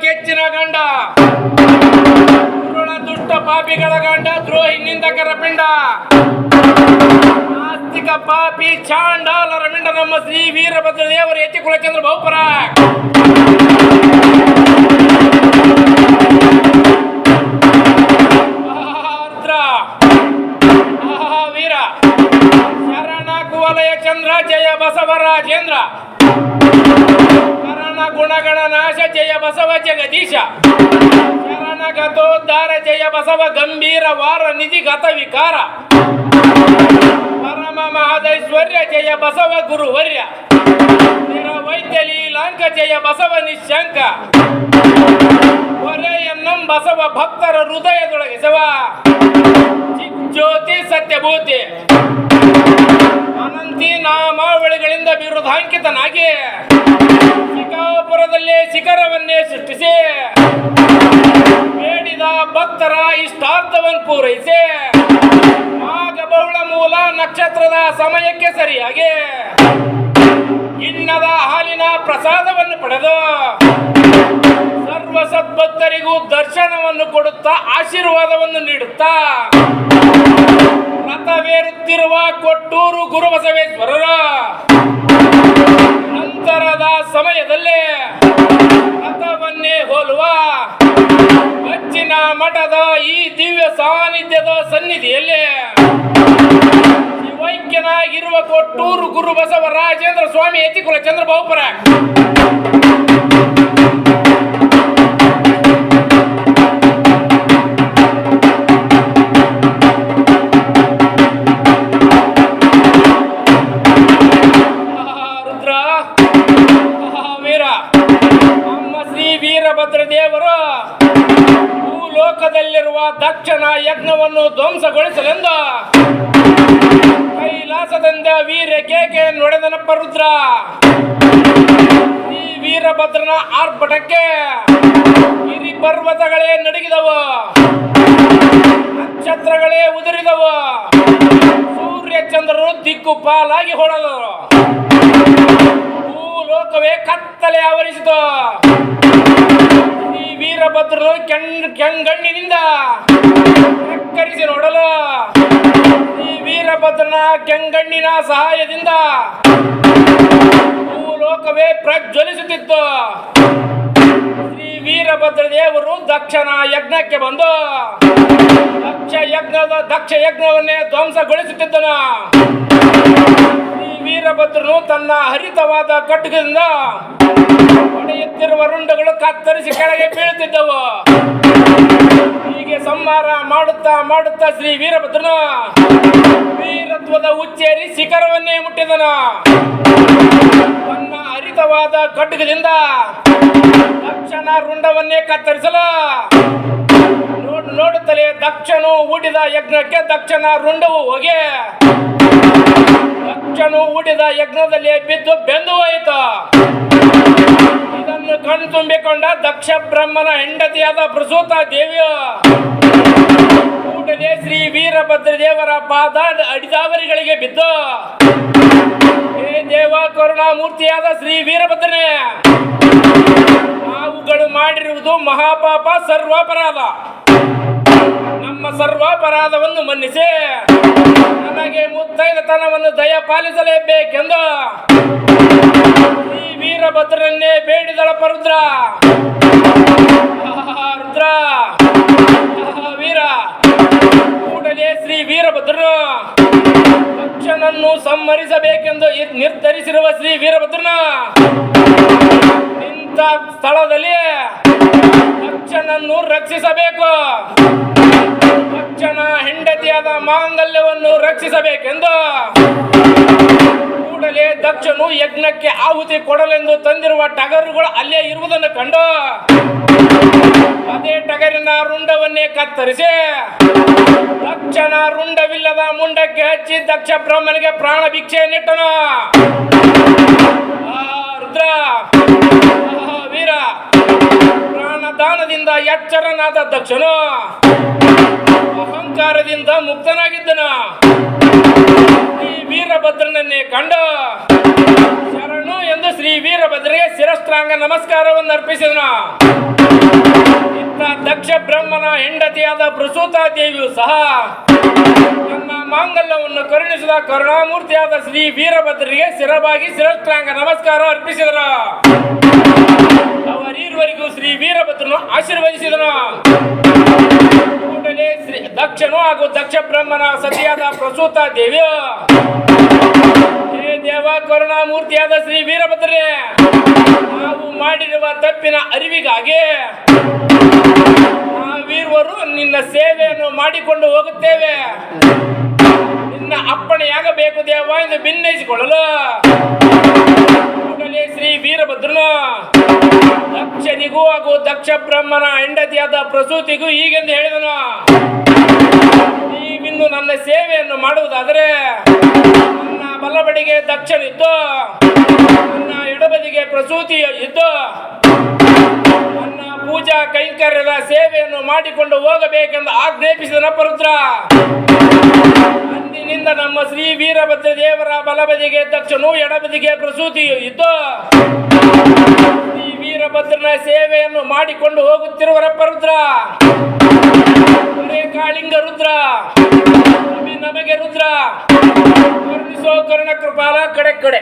ಕೆಚ್ಚಿನ ಗಂಡ, ಉರುಳ ದುಷ್ಟ ಪಾಪಿಗಳ ಗಂಡ, ದ್ರೋಹಿ ನಿಂದಕರ ಪಿಂಡ, ನಾಸ್ತಿಕ ಪಾಪಿ ಚಾಂಡಾಲರ ಮಿಂಡ ನಮ್ಮ ಶ್ರೀ ವೀರಭದ್ರ ದೇವರ ಯತಿ ಕುಲಚಂದ್ರ ಬಹುಪರ ವೀರ ಶರಣ ಕುವಲಯ ಚಂದ್ರ ಜಯ ಬಸವರಾಜೇಂದ್ರ, ಶರಣ ಗುಣಗಣ ನಾಶ ಜಯ ಬಸವ ಜಗದೀಶ, ಶರಣ ಗತೋದ್ಧಾರ ಜಯ ಬಸವ ಗಂಭೀರ ವಾರ ನಿಧಿ ಗತ ವಿಕಾರ, ಪರಮ ಮಹದೈಶ್ವರ್ಯ ಜಯ ಬಸವ ಗುರುವರ್ಯ, ವೈದ್ಯ ಲೀಲಾಂಕ ಜಯ ಬಸವ ನಿಶಂಕ, ಹೊರೆಯನ್ನಂ ಬಸವ ಭಕ್ತರ ಹೃದಯದೊಳಗೆ ಸವ ಜ್ಯೋತಿ ಸತ್ಯಭೂತಿ ಅನಂತಿ ನಾಮಾವಳಿಗಳಿಂದ ಬಿರುದಾಂಕಿತನಾಗಿ ಶಿಕಾಪುರದಲ್ಲೇ ಶಿಖರವನ್ನೇ ಸೃಷ್ಟಿಸಿ ಬೇಡಿದ ಭಕ್ತರ ಇಷ್ಟಾರ್ಥವನ್ನು ಪೂರೈಸಿ ಆಗ ಬಹುಳ ಮೂಲ ನಕ್ಷತ್ರದ ಸಮಯಕ್ಕೆ ಸರಿಯಾಗಿ ಗಿಣ್ಣದ ಹಾಲಿನ ಪ್ರಸಾದವನ್ನು ಪಡೆದು ಸರ್ವ ಸದ್ಭಕ್ತರಿಗೂ ದರ್ಶನವನ್ನು ಕೊಡುತ್ತಾ ಆಶೀರ್ವಾದವನ್ನು ನೀಡುತ್ತಾ ರಥವೇರುತ್ತಿರುವ ಕೊಟ್ಟೂರು ಗುರುಬಸವೇಶ್ವರರ ನಂತರದ ಸಮಯದಲ್ಲಿ ರಥವನ್ನೇ ಹೋಲುವ ಕಚ್ಚಿನ ಮಠದ ಈ ದಿವ್ಯ ಸಾನ್ನಿಧ್ಯದ ಸನ್ನಿಧಿಯಲ್ಲಿ ಶಿವೈಕ್ಯನಾಗಿರುವ ಕೊಟ್ಟೂರು ಗುರುಬಸವರಾಜೇಂದ್ರ ಸ್ವಾಮಿ ಯತಿ ಕುಲಚಂದ್ರ ಬಹುಪರ ದೇವರು ಭೂಲೋಕದಲ್ಲಿರುವ ದಕ್ಷನ ಯಜ್ಞವನ್ನು ಧ್ವಂಸಗೊಳಿಸಲೆಂದು ಕೈಲಾಸದಿಂದ ವೀರ್ಯ ಕೇಕೆ ನುಡಿದನಪ್ಪ ರುದ್ರ. ಈ ವೀರಭದ್ರನ ಆರ್ಭಟಕ್ಕೆ ಗಿರಿ ಪರ್ವತಗಳೇ ನಡುಗಿದವು, ನಕ್ಷತ್ರಗಳೇ ಉದುರಿದವು, ಸೂರ್ಯ ಚಂದ್ರರು ದಿಕ್ಕು ಪಾಲಾಗಿ ಹೊಡೆದರು, ಭೂಲೋಕವೇ ಕತ್ತಲೆ ಆವರಿಸಿತು. ಈ ವೀರಭದ್ರನು ಕೆಂಗಣ್ಣಿನಿಂದ ಕರಿಸಿ ನೋಡಲು ಈ ವೀರಭದ್ರನ ಕೆಂಗಣ್ಣಿನ ಸಹಾಯದಿಂದ ಭೂಲೋಕವೇ ಪ್ರಜ್ವಲಿಸುತ್ತಿತ್ತು. ಶ್ರೀ ವೀರಭದ್ರ ದೇವರು ದಕ್ಷನ ಯಜ್ಞಕ್ಕೆ ಬಂದು ದಕ್ಷ ಯಜ್ಞವನ್ನೇ ಧ್ವಂಸಗೊಳಿಸುತ್ತಿದ್ದನು. ಶ್ರೀ ವೀರಭದ್ರನು ತನ್ನ ಹರಿತವಾದ ಖಡ್ಗದಿಂದ ಹೊಡೆಯುತ್ತಿರುವ ರುಂಡಗಳು ಕತ್ತರಿಸಿ ಕೆಳಗೆ ಬೀಳುತ್ತಿದ್ದವು. ಹೀಗೆ ಸಂಹಾರ ಮಾಡುತ್ತಾ ಮಾಡುತ್ತಾ ಶ್ರೀ ವೀರಭದ್ರನು ವೀರತ್ವದ ಉಚ್ಚೇರಿ ಶಿಖರವನ್ನೇ ಮುಟ್ಟಿದನು. ತನ್ನ ಹರಿತವಾದ ಖಡ್ಗದಿಂದ ದಕ್ಷನ ರುಂಡವನ್ನೇ ಕತ್ತರಿಸಲು ನೋಡುತ್ತಲೇ ದಕ್ಷನು ಹೂಡಿದ ಯಜ್ಞಕ್ಕೆ ದಕ್ಷನ ರುಂಡವು ಹೋಗಿ ದಕ್ಷನು ಹೂಡಿದ ಯಜ್ಞದಲ್ಲಿ ಬಿದ್ದು ಬೆಂದು ಹೋಯಿತು. ಇದನ್ನು ಕಣ್ತುಂಬಿಕೊಂಡ ದಕ್ಷ ಬ್ರಹ್ಮನ ಹೆಂಡತಿಯಾದ ಪ್ರಸೂತ ದೇವಿಯು ಕೂಡಲೇ ಶ್ರೀ ವೀರಭದ್ರ ದೇವರ ಪಾದ ಅಡಿದಾವರಿಗಳಿಗೆ ಬಿದ್ದು, ಹೇ ದೇವ ಕರುಣಾಮೂರ್ತಿಯಾದ ಶ್ರೀ ವೀರಭದ್ರನೇ, ನಾವುಗಳು ಮಾಡಿರುವುದು ಮಹಾಪಾಪ ಸರ್ವಾಪರಾಧ. ನಮ್ಮ ಸರ್ವಾಪರಾಧವನ್ನು ಮನ್ನಿಸಿ ನನಗೆ ಮುತ್ತೈದತನವನ್ನು ದಯ ಪಾಲಿಸಲೇಬೇಕೆಂದು ಈ ವೀರಭದ್ರನ್ನೇ ಬೇಡಿದಳಪ್ಪ ರುದ್ರ. ರುದ್ರ ವೀರ ಕೂಡಲೇ ಶ್ರೀ ವೀರಭದ್ರನು ದಕ್ಷನನ್ನು ಸಂಹರಿಸಬೇಕೆಂದು ನಿರ್ಧರಿಸಿರುವ ಶ್ರೀ ವೀರಭದ್ರನ ನಿಂತ ಸ್ಥಳದಲ್ಲಿ ದಕ್ಷನನ್ನು ರಕ್ಷಿಸಬೇಕು, ದಕ್ಷನ ಹೆಂಡತಿಯಾದ ಮಾಂಗಲ್ಯವನ್ನು ರಕ್ಷಿಸಬೇಕೆಂದು ಕೂಡಲೇ ದಕ್ಷನು ಯಜ್ಞಕ್ಕೆ ಆಹುತಿ ಕೊಡಲೆಂದು ತಂದಿರುವ ಟಗರುಗಳು ಅಲ್ಲೇ ಇರುವುದನ್ನು ಕಂಡು ಅದೇ ಟಗರಿನ ರುಂಡವನ್ನೇ ಕತ್ತರಿಸಿ ದಕ್ಷನ ರುಂಡವಿಲ್ಲದ ಮುಂಡಕ್ಕೆ ಹಚ್ಚಿ ದಕ್ಷ ಬ್ರಹ್ಮನಿಗೆ ಪ್ರಾಣ ಭಿಕ್ಷೆ ನೀಟ್ಟನು. ರುದ್ರ ವೀರ ಪ್ರಾಣದಾನದಿಂದ ಎಚ್ಚರನಾದ ದಕ್ಷನು ಅಹಂಕಾರದಿಂದ ಮುಕ್ತನಾಗಿದ್ದನು. ಈ ವೀರಭದ್ರನನ್ನೇ ಕಂಡು ಶರಣು ಎಂದು ಹೀಗೆಂದು ಶ್ರೀ ವೀರಭದ್ರಿಗೆ ಶಿರಸ್ತ್ರಾಂಗ ನಮಸ್ಕಾರವನ್ನು ಅರ್ಪಿಸಿದನು. ಇತ್ತ ದಕ್ಷ ಬ್ರಹ್ಮನ ಹೆಂಡತಿಯಾದ ಪ್ರಸೂತ ದೇವಿಯು ಸಹ ತನ್ನ ಮಾಂಗಲ್ಯವನ್ನು ಕರುಣಿಸಿದ ಕರುಣಾಮೂರ್ತಿಯಾದ ಶ್ರೀ ವೀರಭದ್ರಿಗೆ ಶಿರವಾಗಿ ಶಿರಸ್ತ್ರಾಂಗ ನಮಸ್ಕಾರ ಅರ್ಪಿಸಿದರು. ಅವರೀರುವರಿಗೂ ಶ್ರೀ ವೀರಭದ್ರನು ಆಶೀರ್ವದಿಸಿದನು. ಕೂಡಲೇ ಶ್ರೀ ದಕ್ಷನು ಹಾಗೂ ದಕ್ಷ ಬ್ರಹ್ಮನ ಸತಿಯಾದ ಪ್ರಸೂತ ದೇವಿಯು, ಹೇ ದೇವ ಕರುಣಾಮೂರ್ತಿಯಾದ ಶ್ರೀ ವೀರಭದ್ರನೇ, ನಾವು ಮಾಡಿರುವ ತಪ್ಪಿನ ಅರಿವಿಗಾಗಿ ನಾವೀರ್ವರು ನಿನ್ನ ಸೇವೆಯನ್ನು ಮಾಡಿಕೊಂಡು ಹೋಗುತ್ತೇವೆ. ನಿನ್ನ ಅಪ್ಪಣೆಯಾಗಬೇಕು ದೇವ ಎಂದು ಭಿನ್ನಯಿಸಿಕೊಳ್ಳಲು ಕೂಡಲೇ ಶ್ರೀ ವೀರಭದ್ರನು ದಕ್ಷನಿಗೂ ಹಾಗೂ ದಕ್ಷ ಬ್ರಹ್ಮನ ಹೆಂಡತಿಯಾದ ಪ್ರಸೂತಿಗೂ ಹೀಗೆಂದು ಹೇಳಿದನು, ನೀವಿನ್ನು ನನ್ನ ಸೇವೆಯನ್ನು ಮಾಡುವುದಾದರೆ ನನ್ನ ಬಲಬಡಿಗೆ ದಕ್ಷನಿದ್ದು, ನನ್ನ ಎಡಬದಿಗೆ ಪ್ರಸೂತಿ ಇದ್ದು, ನನ್ನ ಪೂಜಾ ಕೈಂಕರ್ಯದ ಸೇವೆಯನ್ನು ಮಾಡಿಕೊಂಡು ಹೋಗಬೇಕೆಂದು ಆಜ್ಞಾಪಿಸಿದನ ಪರುದ್ರ. ಅಂದಿನಿಂದ ನಮ್ಮ ಶ್ರೀ ವೀರಭದ್ರ ದೇವರ ಬಲಬದಿಗೆ ದಕ್ಷನು, ಎಡಬದಿಗೆ ಪ್ರಸೂತಿಯು ಇದ್ದು ಶ್ರೀ ವೀರಭದ್ರನ ಸೇವೆಯನ್ನು ಮಾಡಿಕೊಂಡು ಹೋಗುತ್ತಿರುವರ ಪರುದ್ರ. ಕಾಳಿಂಗ ರುದ್ರ, ನಮಗೆ ರುದ್ರ, ಕರುಣಿಸೋ ಕರುಣ ಕೃಪಾಲ ಕಡೆ ಕಡೆ.